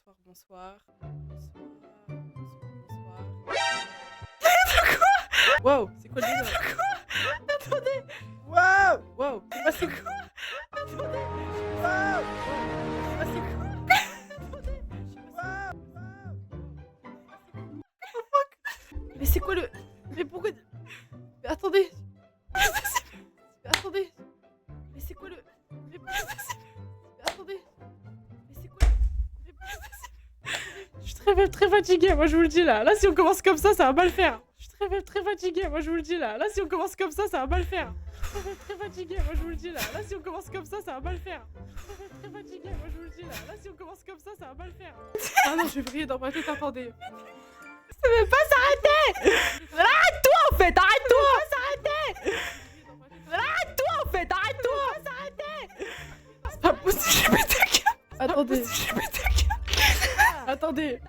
bonsoir, bonsoir. Bonsoir, bonsoir, bonsoir. Wow, c'est quoi le délire? Attendez. Wow, wow, c'est passé quoi? Attendez. Wow, c'est passé quoi? Attendez. Mais c'est quoi le... Mais pourquoi... Mais attendez. Mais attendez. Mais c'est quoi le... Mais attendez. Mais c'est quoi le... Je suis très fatiguée, moi je vous le dis là. Là si on commence comme ça va mal faire. Je suis très fatiguée, moi je vous le dis là. Là si on commence comme ça va mal faire. Je suis très fatiguée, moi je vous le dis là. Là si on commence comme ça va mal faire. Je suis très fatiguée, moi je vous le dis là. Là si on commence comme ça va mal faire. Ah non, je vais briller dans ma tête, attendez. Ça veut pas s'arrêter. Arrête-toi en fait, arrête-toi. Arrête-toi en fait, arrête-toi. C'est pas possible, attendez. Attendez.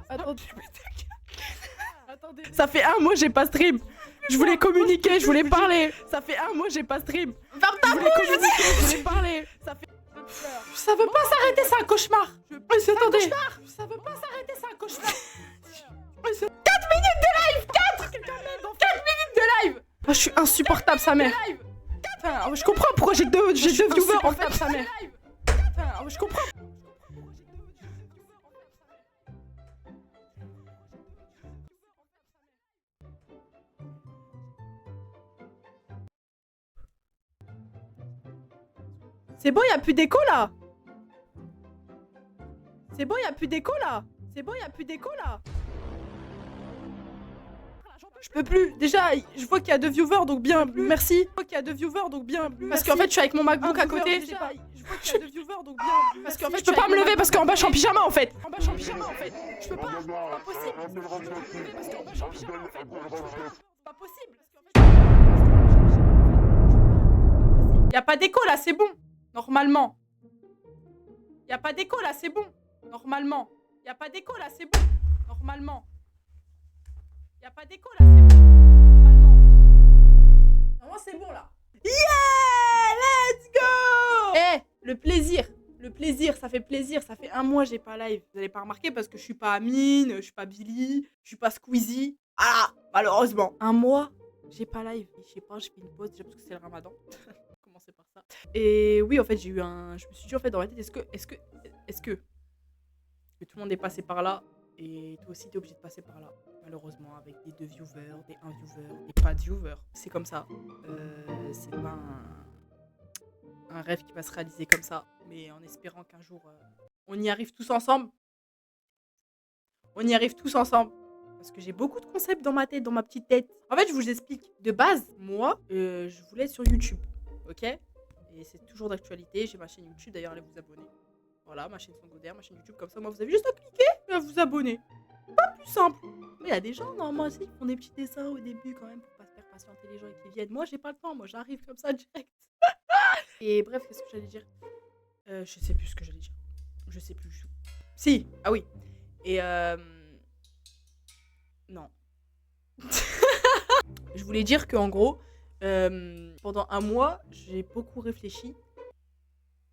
Attendez. Attendez. Ça fait un mois j'ai pas stream. Je voulais communiquer, je voulais parler. Ça fait un mois j'ai pas stream. Ferme ta Je voulais communiquer, je voulais parler. Ça fait... Ça veut pas s'arrêter, c'est un cauchemar. Attendez. Ça veut pas s'arrêter, c'est un cauchemar. 4 minutes de live. 4 minutes de live. Oh, je suis insupportable, sa mère. Enfin, je comprends pourquoi j'ai deux viewers en fait, sa mère. Enfin, je comprends. C'est bon, y a plus d'écho là. C'est bon, y a plus d'écho là. C'est bon, y a plus d'écho là. Je peux plus. Déjà, je vois qu'il y a 2 viewers, donc bien. Merci. Je vois qu'il y a 2 viewers, donc bien. Parce qu'en fait, je suis avec mon MacBook à côté. Je vois qu'il y a 2 viewers, donc bien. Parce qu'en fait, je peux pas me lever parce qu'en bas, je suis en pyjama en fait. En bas, je suis en pyjama en fait. Je peux pas. C'est pas possible. Je peux pas me lever parce qu'en bas, je suis en pyjama en fait. C'est pas possible. Y a pas d'écho là, c'est bon. Normalement. Y a pas d'écho là, c'est bon. Normalement. Y a pas d'écho là, c'est bon. Normalement. Y a pas d'écho là, c'est bon. Normalement. Normalement, c'est bon là. Yeah, let's go. Eh, le plaisir, ça fait plaisir. Ça fait un mois j'ai pas live. Vous allez pas remarquer parce que je suis pas Amine, je suis pas Billy, je suis pas Squeezie. Ah, malheureusement. Un mois, j'ai pas live. Je sais pas, je fais une pause déjà parce que c'est le ramadan. Commencer par ça. Et oui, en fait, je me suis dit en fait dans ma tête, est-ce que tout le monde est passé par là et toi aussi t'es obligé de passer par là. Malheureusement, avec des 2 viewers, des 1 viewer, des pas de viewers. C'est comme ça. C'est pas un rêve qui va se réaliser comme ça. Mais en espérant qu'un jour, on y arrive tous ensemble. On y arrive tous ensemble. Parce que j'ai beaucoup de concepts dans ma tête, dans ma petite tête. En fait, je vous explique. De base, moi, je voulais être sur YouTube. Ok? Et c'est toujours d'actualité. J'ai ma chaîne YouTube. D'ailleurs, allez vous abonner. Voilà, ma chaîne secondaire, ma chaîne YouTube. Comme ça, moi, vous avez juste à cliquer et à vous abonner. Pas plus simple. Mais il y a des gens, normalement, aussi, qui font des petits dessins au début quand même pour pas se faire patienter les gens et qui viennent. Moi, j'ai pas le temps. Moi, j'arrive comme ça direct. Et bref, qu'est-ce que j'allais dire? Je sais plus ce que j'allais dire. Je sais plus. Si, ah oui. Et non. Je voulais dire qu'en gros, pendant un mois, j'ai beaucoup réfléchi.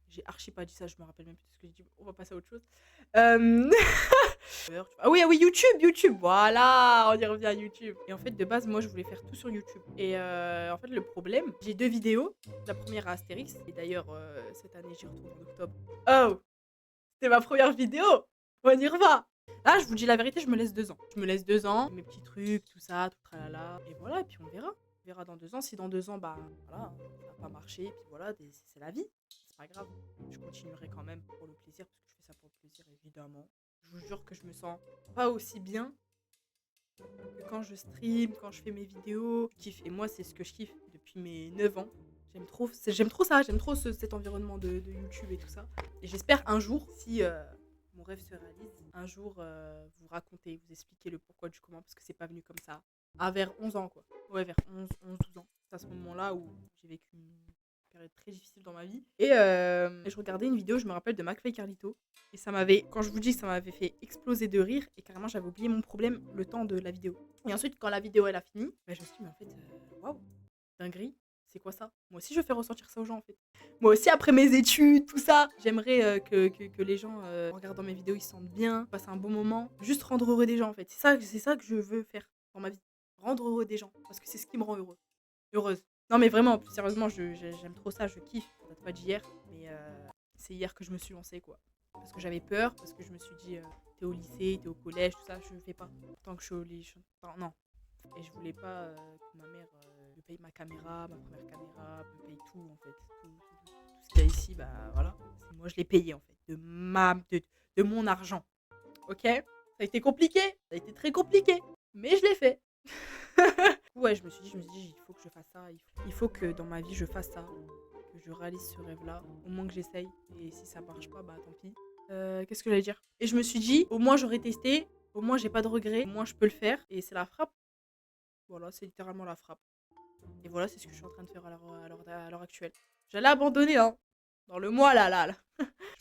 J'ai archi pas dit ça, je me rappelle même plus de ce que j'ai dit. On va passer à autre chose. Ah oui, YouTube. Voilà, on y revient à YouTube. Et en fait, de base, moi, je voulais faire tout sur YouTube. Et en fait, le problème, j'ai 2 vidéos. La première à Astérix. Et d'ailleurs, cette année, j'y retourne en octobre. Oh, c'était ma première vidéo. On y revient. Là, je vous dis la vérité, je me laisse 2 ans. Je me laisse 2 ans, mes petits trucs, tout ça, tout tralala. Et voilà, et puis on verra. On verra dans 2 ans. Si dans 2 ans, bah voilà, ça va pas marcher, puis voilà, c'est la vie. C'est pas grave. Je continuerai quand même pour le plaisir, parce que je fais ça pour le plaisir, évidemment. Je vous jure que je me sens pas aussi bien que quand je stream, quand je fais mes vidéos. Je kiffe. Et moi, c'est ce que je kiffe depuis mes 9 ans. J'aime trop ça, j'aime trop cet environnement de YouTube et tout ça. Et j'espère un jour, si mon rêve se réalise, un jour vous raconter, vous expliquer le pourquoi du comment, parce que c'est pas venu comme ça. À vers 11 ans, quoi. Ouais, vers 12 ans. C'est à ce moment-là où j'ai vécu une période très difficile dans ma vie. Et je regardais une vidéo, je me rappelle, de McFly et Carlito. Et ça m'avait, quand je vous dis, ça m'avait fait exploser de rire. Et carrément, j'avais oublié mon problème le temps de la vidéo. Et ensuite, quand la vidéo elle a fini, bah, je me suis dit, mais en fait, waouh, dinguerie. C'est quoi ça? Moi aussi, je fais ressentir ça aux gens, en fait. Moi aussi, après mes études, tout ça, j'aimerais que les gens, en regardant mes vidéos, ils se sentent bien, passent un bon moment. Juste rendre heureux des gens, en fait. C'est ça que je veux faire dans ma vie. Rendre heureux des gens. Parce que c'est ce qui me rend heureuse. Non, mais vraiment, plus sérieusement, j'aime trop ça, je kiffe. Ça date pas d'hier, mais c'est hier que je me suis lancée, quoi. Parce que j'avais peur, parce que je me suis dit, t'es au lycée, t'es au collège, tout ça, je fais pas. Tant que je suis au lycée, non. Et je voulais pas que ma mère me paye ma caméra, ma première caméra, me paye tout, en fait. Tout ce qu'il y a ici, bah voilà. C'est moi, je l'ai payé, en fait. De mon argent. Ok? Ça a été compliqué. Ça a été très compliqué. Mais je l'ai fait. Ouais, je me suis dit, il faut que je fasse ça. Il faut que dans ma vie, je fasse ça. Que je réalise ce rêve-là. Au moins que j'essaye. Et si ça marche pas, bah tant pis. Qu'est-ce que j'allais dire? Et je me suis dit, au moins j'aurais testé. Au moins j'ai pas de regrets. Au moins je peux le faire. Et c'est la frappe. Voilà, c'est littéralement la frappe. Et voilà, c'est ce que je suis en train de faire à l'heure actuelle. J'allais abandonner, hein. Dans le mois, là.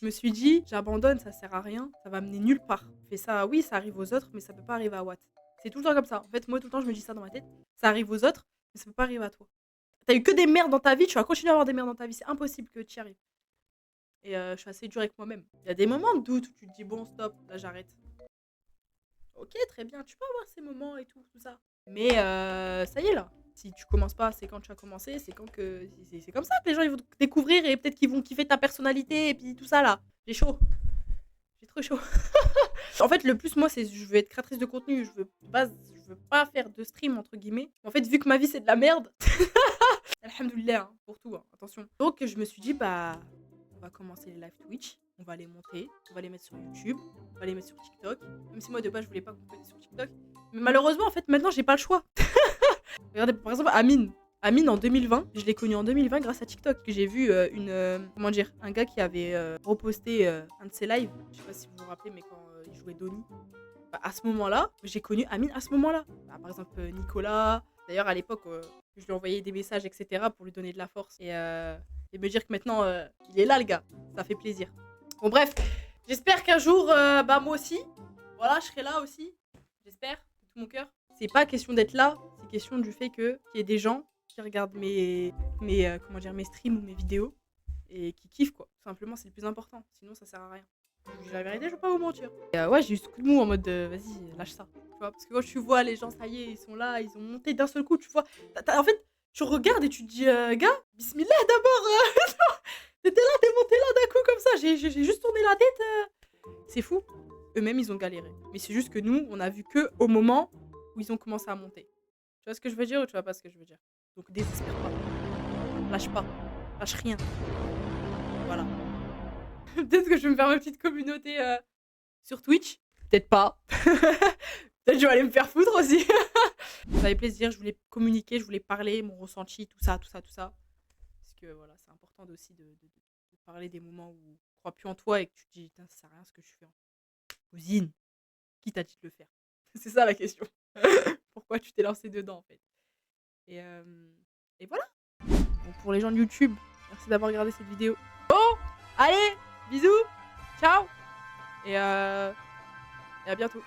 Je me suis dit, j'abandonne, ça sert à rien. Ça va mener nulle part. Je fais ça, oui, ça arrive aux autres, mais ça peut pas arriver à Watt. C'est tout le temps comme ça. En fait, moi, tout le temps, je me dis ça dans ma tête. Ça arrive aux autres, mais ça peut pas arriver à toi. T'as eu que des merdes dans ta vie, tu vas continuer à avoir des merdes dans ta vie. C'est impossible que tu y arrives. Et je suis assez dure avec moi-même. Il y a des moments de doute où tu te dis, bon, stop, là, j'arrête. Ok, très bien, tu peux avoir ces moments et tout ça. Mais ça y est, là. Si tu commences pas, c'est quand tu as commencé, c'est quand que... C'est comme ça que les gens ils vont te découvrir et peut-être qu'ils vont kiffer ta personnalité et puis tout ça, là. J'ai chaud. J'ai trop chaud. En fait, le plus, moi, c'est je veux être créatrice de contenu. Je veux pas faire de stream, entre guillemets. En fait, vu que ma vie, c'est de la merde... Alhamdoulilah, hein, pour tout, hein, attention. Donc, je me suis dit, bah... On va commencer les live Twitch, on va les monter, on va les mettre sur YouTube, on va les mettre sur TikTok. Même si moi de base je voulais pas qu'on mette sur TikTok. Mais malheureusement en fait maintenant j'ai pas le choix. Regardez par exemple Amine. Amine en 2020, je l'ai connu en 2020 grâce à TikTok. Que j'ai vu un gars qui avait reposté un de ses lives. Je sais pas si vous vous rappelez mais quand il jouait Donnie. Bah, à ce moment-là, j'ai connu Amine à ce moment-là. Bah, par exemple Nicolas. D'ailleurs à l'époque je lui envoyais des messages etc. pour lui donner de la force. Et me dire que maintenant, il est là, le gars. Ça fait plaisir. Bon, bref. J'espère qu'un jour, bah, moi aussi, voilà, je serai là aussi. J'espère, de tout mon cœur. C'est pas question d'être là. C'est question du fait qu'il y ait des gens qui regardent mes streams ou mes vidéos et qui kiffent, quoi. Tout simplement, c'est le plus important. Sinon, ça sert à rien. Je vous dis la vérité, je vais pas vous mentir. Et ouais, j'ai eu ce coup de mou en mode, vas-y, lâche ça. Tu vois, parce que quand tu vois les gens, ça y est, ils sont là, ils ont monté d'un seul coup, tu vois. En fait, tu regardes et tu te dis, gars, bismillah d'abord. T'étais là, t'es monté là d'un coup comme ça. J'ai juste tourné la tête. C'est fou. Eux-mêmes, ils ont galéré. Mais c'est juste que nous, on a vu que au moment où ils ont commencé à monter. Tu vois ce que je veux dire ou tu vois pas ce que je veux dire? Donc désespère pas. Lâche pas. Lâche rien. Voilà. Peut-être que je vais me faire ma petite communauté sur Twitch. Peut-être pas. Peut-être que je vais aller me faire foutre aussi. Ça fait plaisir, je voulais communiquer, je voulais parler, mon ressenti, tout ça. Parce que voilà, c'est important aussi de parler des moments où tu crois plus en toi et que tu te dis, putain, ça sert à rien ce que je fais. Cousine, qui t'a dit de le faire? C'est ça la question. Pourquoi tu t'es lancé dedans en fait? Et voilà. Bon, pour les gens de YouTube, merci d'avoir regardé cette vidéo. Bon, allez, bisous, ciao, et à bientôt.